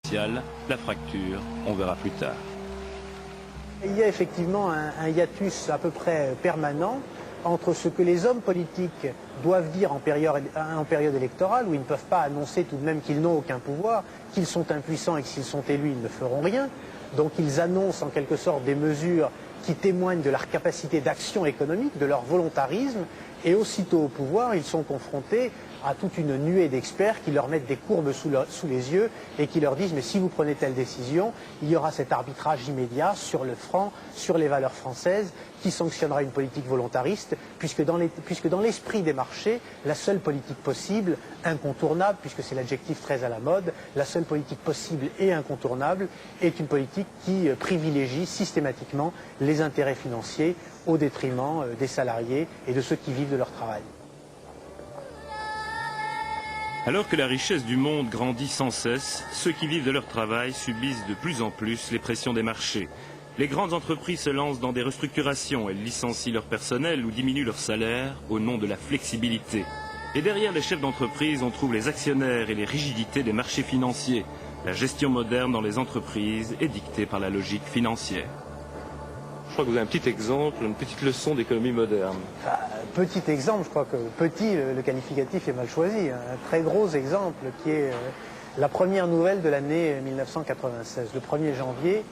sociale, la fracture, on verra plus tard. Il y a effectivement un hiatus à peu près permanent entre ce que les hommes politiques doivent dire en période électorale, où ils ne peuvent pas annoncer tout de même qu'ils n'ont aucun pouvoir, qu'ils sont impuissants et que s'ils sont élus, ils ne feront rien. Donc ils annoncent en quelque sorte des mesures qui témoignent de leur capacité d'action économique, de leur volontarisme, et aussitôt au pouvoir, ils sont confrontés à toute une nuée d'experts qui leur mettent des courbes sous les yeux et qui leur disent mais si vous prenez telle décision, il y aura cet arbitrage immédiat sur le franc, sur les valeurs françaises, qui sanctionnera une politique volontariste, puisque dans l'esprit des marchés, la seule politique possible, incontournable, puisque c'est l'adjectif très à la mode, la seule politique possible et incontournable est une politique qui privilégie systématiquement les intérêts financiers au détriment des salariés et de ceux qui vivent de leur travail. Alors que la richesse du monde grandit sans cesse, ceux qui vivent de leur travail subissent de plus en plus les pressions des marchés. Les grandes entreprises se lancent dans des restructurations, elles licencient leur personnel ou diminuent leur salaire au nom de la flexibilité. Et derrière les chefs d'entreprise, on trouve les actionnaires et les rigidités des marchés financiers. La gestion moderne dans les entreprises est dictée par la logique financière. Je crois que vous avez un petit exemple, une petite leçon d'économie moderne. Petit exemple, je crois que petit, le qualificatif est mal choisi. Un très gros exemple qui est la première nouvelle de l'année 1996. Le 1er janvier,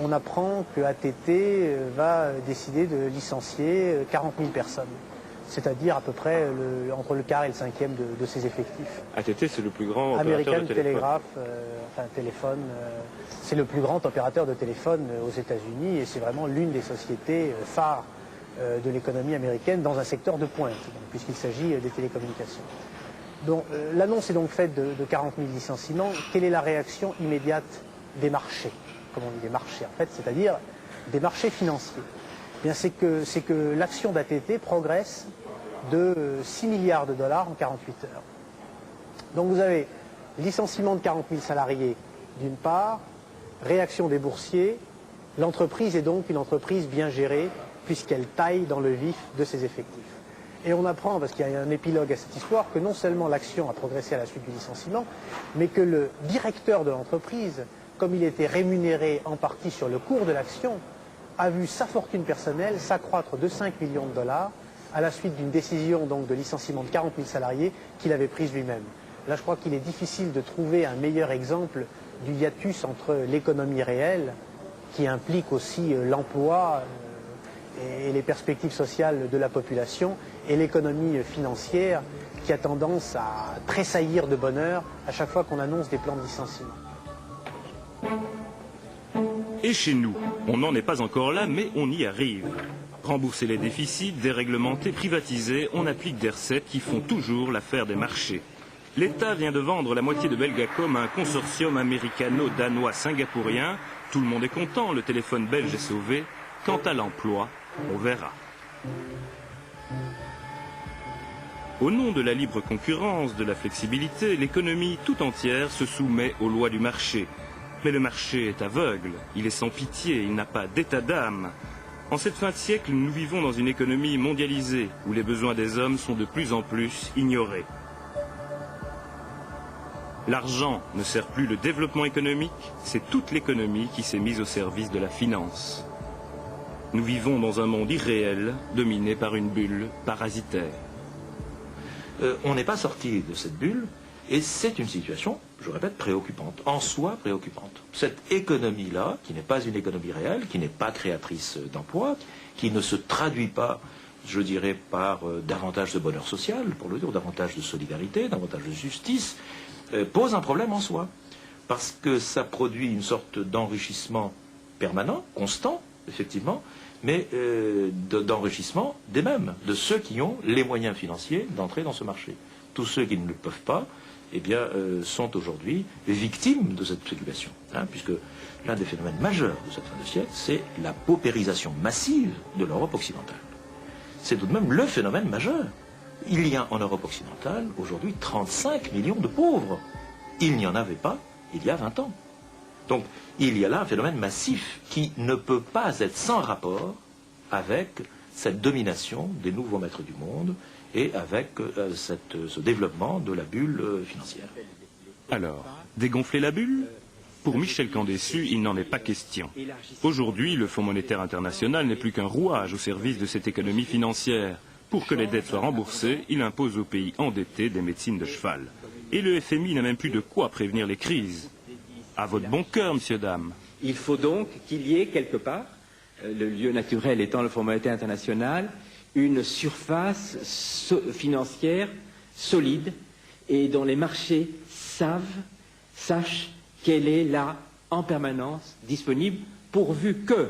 on apprend que AT&T va décider de licencier 40 000 personnes. C'est-à-dire à peu près entre le quart et le cinquième de ses effectifs. AT&T, c'est le plus grand opérateur de téléphone. Téléphone, c'est le plus grand opérateur de téléphone aux États-Unis et c'est vraiment l'une des sociétés phares de l'économie américaine dans un secteur de pointe, puisqu'il s'agit des télécommunications. Donc l'annonce est donc faite de 40 000 licenciements. Quelle est la réaction immédiate des marchés? Comme on dit des marchés en fait, c'est-à-dire des marchés financiers. Eh bien, c'est que l'action d'AT&T progresse de 6 milliards de dollars en 48 heures. Donc vous avez licenciement de 40 000 salariés d'une part, réaction des boursiers, l'entreprise est donc une entreprise bien gérée puisqu'elle taille dans le vif de ses effectifs. Et on apprend, parce qu'il y a un épilogue à cette histoire, que non seulement l'action a progressé à la suite du licenciement, mais que le directeur de l'entreprise, comme il était rémunéré en partie sur le cours de l'action, a vu sa fortune personnelle s'accroître de 5 millions de dollars à la suite d'une décision donc de licenciement de 40 000 salariés qu'il avait prise lui-même. Là, je crois qu'il est difficile de trouver un meilleur exemple du hiatus entre l'économie réelle, qui implique aussi l'emploi et les perspectives sociales de la population, et l'économie financière, qui a tendance à tressaillir de bonheur à chaque fois qu'on annonce des plans de licenciement. Et chez nous, on n'en est pas encore là, mais on y arrive. Rembourser les déficits, déréglementer, privatiser, on applique des recettes qui font toujours l'affaire des marchés. L'État vient de vendre la moitié de Belgacom à un consortium américano-danois-singapourien. Tout le monde est content, le téléphone belge est sauvé. Quant à l'emploi, on verra. Au nom de la libre concurrence, de la flexibilité, l'économie tout entière se soumet aux lois du marché. Mais le marché est aveugle, il est sans pitié, il n'a pas d'état d'âme. En cette fin de siècle, nous vivons dans une économie mondialisée, où les besoins des hommes sont de plus en plus ignorés. L'argent ne sert plus le développement économique, c'est toute l'économie qui s'est mise au service de la finance. Nous vivons dans un monde irréel, dominé par une bulle parasitaire. On n'est pas sorti de cette bulle, et c'est une situation, je répète, préoccupante, en soi préoccupante. Cette économie-là, qui n'est pas une économie réelle, qui n'est pas créatrice d'emplois, qui ne se traduit pas, je dirais, par davantage de bonheur social, pour le dire, davantage de solidarité, davantage de justice, pose un problème en soi. Parce que ça produit une sorte d'enrichissement permanent, constant, effectivement, mais d'enrichissement des mêmes, de ceux qui ont les moyens financiers d'entrer dans ce marché. Tous ceux qui ne le peuvent pas, eh bien, sont aujourd'hui victimes de cette spéculation. Puisque l'un des phénomènes majeurs de cette fin de siècle, c'est la paupérisation massive de l'Europe occidentale. C'est tout de même le phénomène majeur. Il y a en Europe occidentale aujourd'hui 35 millions de pauvres. Il n'y en avait pas il y a 20 ans. Donc il y a là un phénomène massif qui ne peut pas être sans rapport avec cette domination des nouveaux maîtres du monde et avec ce développement de la bulle financière. Alors, dégonfler la bulle? Pour Michel Candessu, il n'en est pas question. Aujourd'hui, le Fonds monétaire international n'est plus qu'un rouage au service de cette économie financière. Pour que les dettes soient remboursées, il impose aux pays endettés des médecines de cheval. Et le FMI n'a même plus de quoi prévenir les crises. À votre bon cœur, monsieur, dame. Il faut donc qu'il y ait quelque part, le lieu naturel étant le Fonds monétaire international, une surface financière solide et dont les marchés sachent qu'elle est là en permanence disponible, pourvu que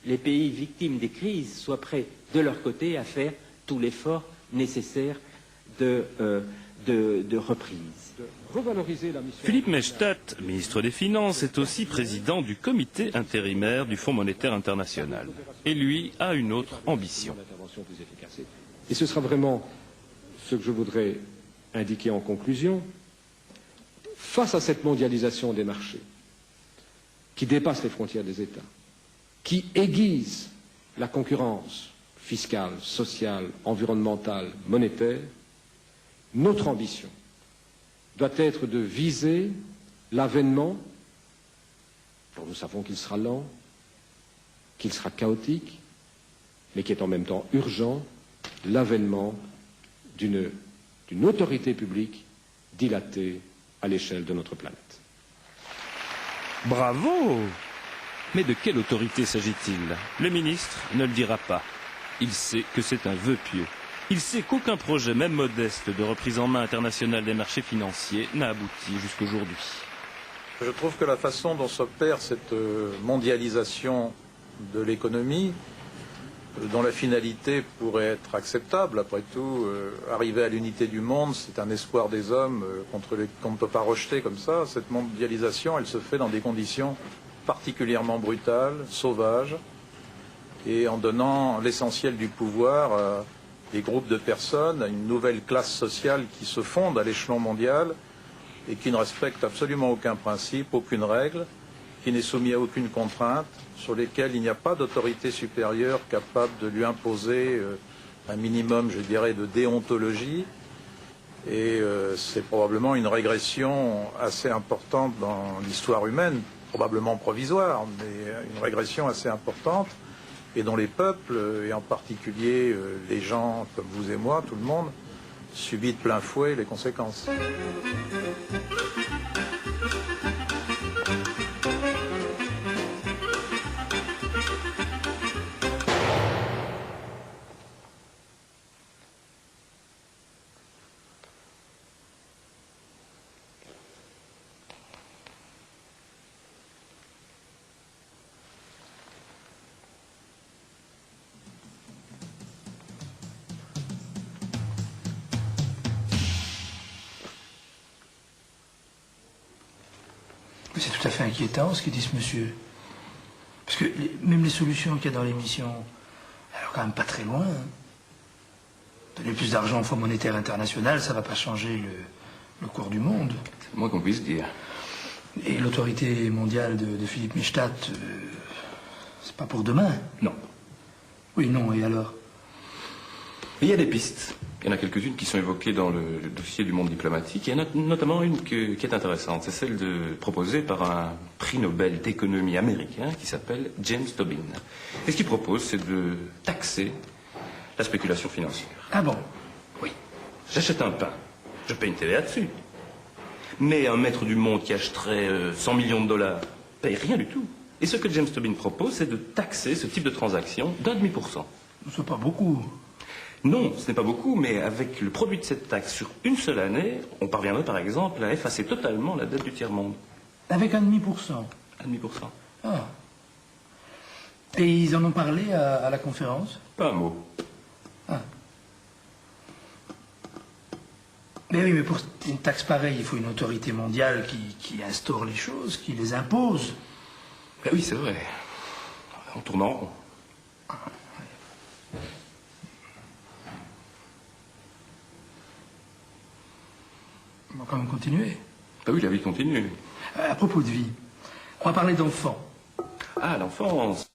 les pays victimes des crises soient prêts de leur côté à faire tout l'effort nécessaire de reprise. Philippe Maystadt, ministre des Finances, est aussi président du comité intérimaire du Fonds monétaire international. Et lui a une autre ambition. Et ce sera vraiment ce que je voudrais indiquer en conclusion. Face à cette mondialisation des marchés, qui dépasse les frontières des États, qui aiguise la concurrence fiscale, sociale, environnementale, monétaire, notre ambition doit être de viser l'avènement, dont nous savons qu'il sera lent, qu'il sera chaotique, mais qui est en même temps urgent, l'avènement d'une autorité publique dilatée à l'échelle de notre planète. Bravo! Mais de quelle autorité s'agit-il? Le ministre ne le dira pas. Il sait que c'est un vœu pieux. Il sait qu'aucun projet, même modeste, de reprise en main internationale des marchés financiers n'a abouti jusqu'aujourd'hui. Je trouve que la façon dont s'opère cette mondialisation de l'économie, dont la finalité pourrait être acceptable, après tout, arriver à l'unité du monde, c'est un espoir des hommes qu'on ne peut pas rejeter comme ça. Cette mondialisation, elle se fait dans des conditions particulièrement brutales, sauvages, et en donnant l'essentiel du pouvoir à des groupes de personnes, à une nouvelle classe sociale qui se fonde à l'échelon mondial et qui ne respecte absolument aucun principe, aucune règle, qui n'est soumis à aucune contrainte, sur lesquelles il n'y a pas d'autorité supérieure capable de lui imposer un minimum, je dirais, de déontologie. Et c'est probablement une régression assez importante dans l'histoire humaine, probablement provisoire, mais une régression assez importante, et dont les peuples, et en particulier les gens comme vous et moi, tout le monde, subit de plein fouet les conséquences. C'est tout à fait inquiétant ce que dit ce monsieur. Parce que même les solutions qu'il y a dans l'émission, elles sont quand même pas très loin. Hein. Donner plus d'argent au Fonds monétaire international, ça va pas changer le cours du monde. C'est le moins qu'on puisse dire. Et l'autorité mondiale de Philippe Maystadt, c'est pas pour demain. Non. Oui, non, et alors? Il y a des pistes. Il y en a quelques-unes qui sont évoquées dans le dossier du monde diplomatique. Il y en a notamment une qui est intéressante. C'est celle proposée par un prix Nobel d'économie américain qui s'appelle James Tobin. Et ce qu'il propose, c'est de taxer la spéculation financière. Ah bon? Oui. J'achète un pain. Je paye une TVA dessus. Mais un maître du monde qui achèterait 100 millions de dollars paye rien du tout. Et ce que James Tobin propose, c'est de taxer ce type de transaction d'1,5%. C'est pas beaucoup. Non, ce n'est pas beaucoup, mais avec le produit de cette taxe sur une seule année, on parviendrait par exemple à effacer totalement la dette du tiers-monde. Avec 1,5%? 1,5%. Ah. Et ils en ont parlé à la conférence? Pas un mot. Ah. Mais oui, mais pour une taxe pareille, il faut une autorité mondiale qui instaure les choses, qui les impose. Ben oui, c'est vrai. En tournant rond. On va quand même continuer. Ah oui, la vie continue. À propos de vie, on va parler d'enfants. Ah, l'enfance.